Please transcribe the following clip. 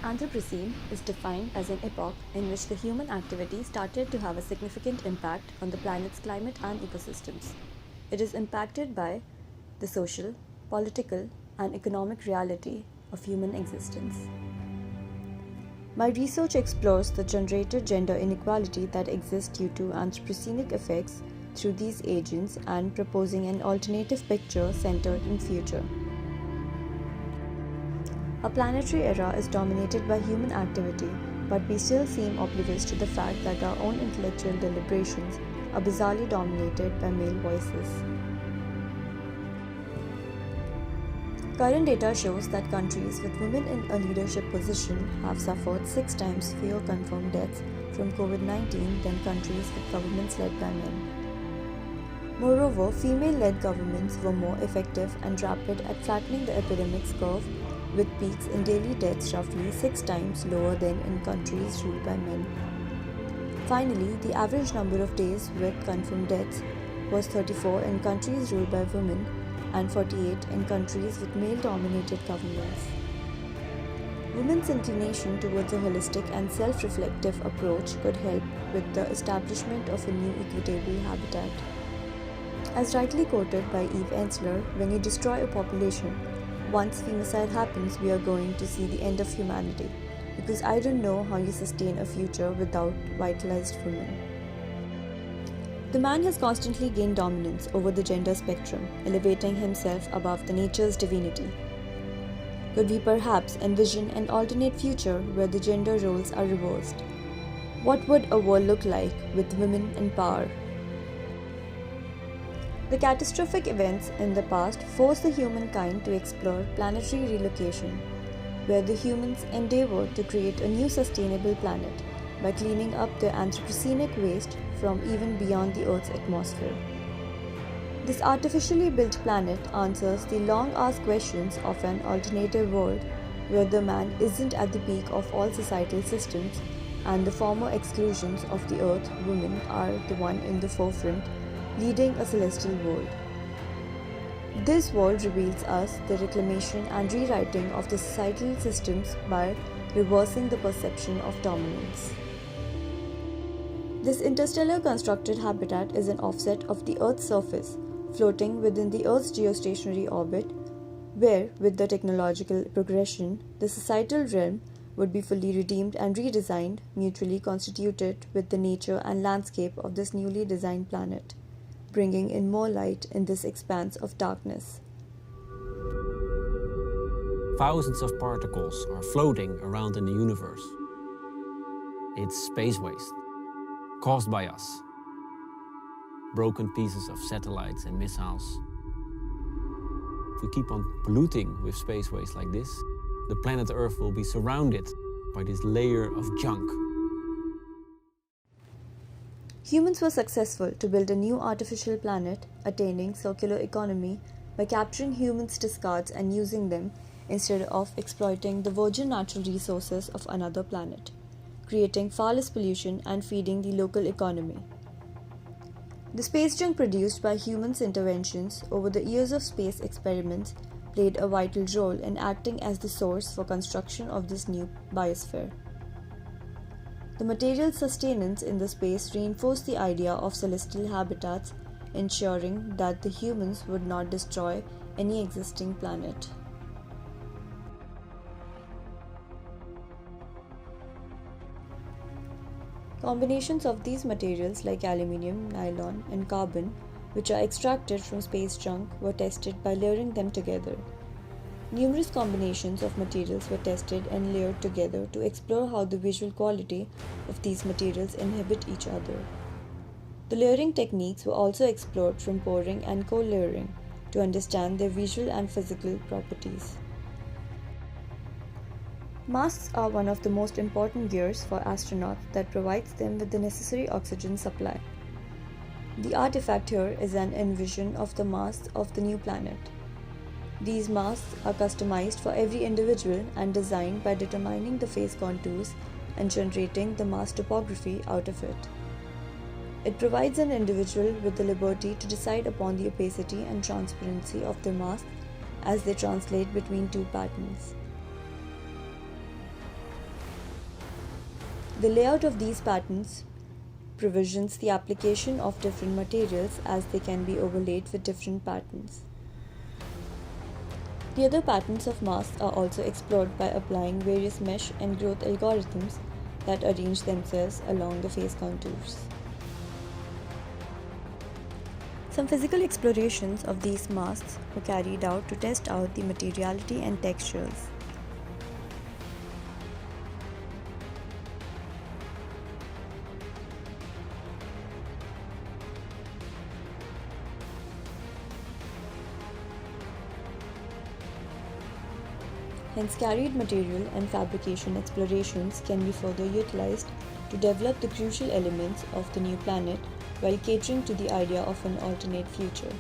Anthropocene is defined as an epoch in which the human activity started to have a significant impact on the planet's climate and ecosystems. It is impacted by the social, political, and economic reality of human existence. My research explores the generated gender inequality that exists due to anthropocenic effects through these agents and proposing an alternative picture centered in future. Our planetary era is dominated by human activity, but we still seem oblivious to the fact that our own intellectual deliberations are bizarrely dominated by male voices. Current data shows that countries with women in a leadership position have suffered 6 times fewer confirmed deaths from COVID-19 than countries with governments led by men. Moreover, female-led governments were more effective and rapid at flattening the epidemic's curve, with peaks in daily deaths roughly 6 times lower than in countries ruled by men. Finally, the average number of days with confirmed deaths was 34 in countries ruled by women and 48 in countries with male-dominated governments. Women's inclination towards a holistic and self-reflective approach could help with the establishment of a new equitable habitat. As rightly quoted by Eve Ensler, when you destroy a population, once femicide happens, we are going to see the end of humanity, because I don't know how you sustain a future without vitalized women. The man has constantly gained dominance over the gender spectrum, elevating himself above the nature's divinity. Could we perhaps envision an alternate future where the gender roles are reversed? What would a world look like with women in power? The catastrophic events in the past forced the humankind to explore planetary relocation, where the humans endeavored to create a new sustainable planet by cleaning up their anthropocenic waste from even beyond the Earth's atmosphere. This artificially built planet answers the long-asked questions of an alternative world where the man isn't at the peak of all societal systems and the former exclusions of the Earth women are the one in the forefront, leading a celestial world. This world reveals us the reclamation and rewriting of the societal systems by reversing the perception of dominance. This interstellar constructed habitat is an offset of the Earth's surface, floating within the Earth's geostationary orbit, where, with the technological progression, the societal realm would be fully redeemed and redesigned, mutually constituted with the nature and landscape of this newly designed planet, bringing in more light in this expanse of darkness. Thousands of particles are floating around in the universe. It's space waste, caused by us. Broken pieces of satellites and missiles. If we keep on polluting with space waste like this, the planet Earth will be surrounded by this layer of junk. Humans were successful to build a new artificial planet, attaining circular economy by capturing humans' discards and using them instead of exploiting the virgin natural resources of another planet, creating far less pollution and feeding the local economy. The space junk produced by humans' interventions over the years of space experiments played a vital role in acting as the source for construction of this new biosphere. The material sustenance in the space reinforced the idea of celestial habitats, ensuring that the humans would not destroy any existing planet. Combinations of these materials like aluminium, nylon, and carbon, which are extracted from space junk, were tested by layering them together. Numerous combinations of materials were tested and layered together to explore how the visual quality of these materials inhibit each other. The layering techniques were also explored from pouring and co-layering to understand their visual and physical properties. Masks are one of the most important gears for astronauts that provides them with the necessary oxygen supply. The artifact here is an envision of the masks of the new planet. These masks are customized for every individual and designed by determining the face contours and generating the mask topography out of it. It provides an individual with the liberty to decide upon the opacity and transparency of their mask as they translate between two patterns. The layout of these patterns provisions the application of different materials as they can be overlaid with different patterns. The other patterns of masks are also explored by applying various mesh and growth algorithms that arrange themselves along the face contours. Some physical explorations of these masks were carried out to test out the materiality and textures. Hence, carried material and fabrication explorations can be further utilized to develop the crucial elements of the new planet while catering to the idea of an alternate future.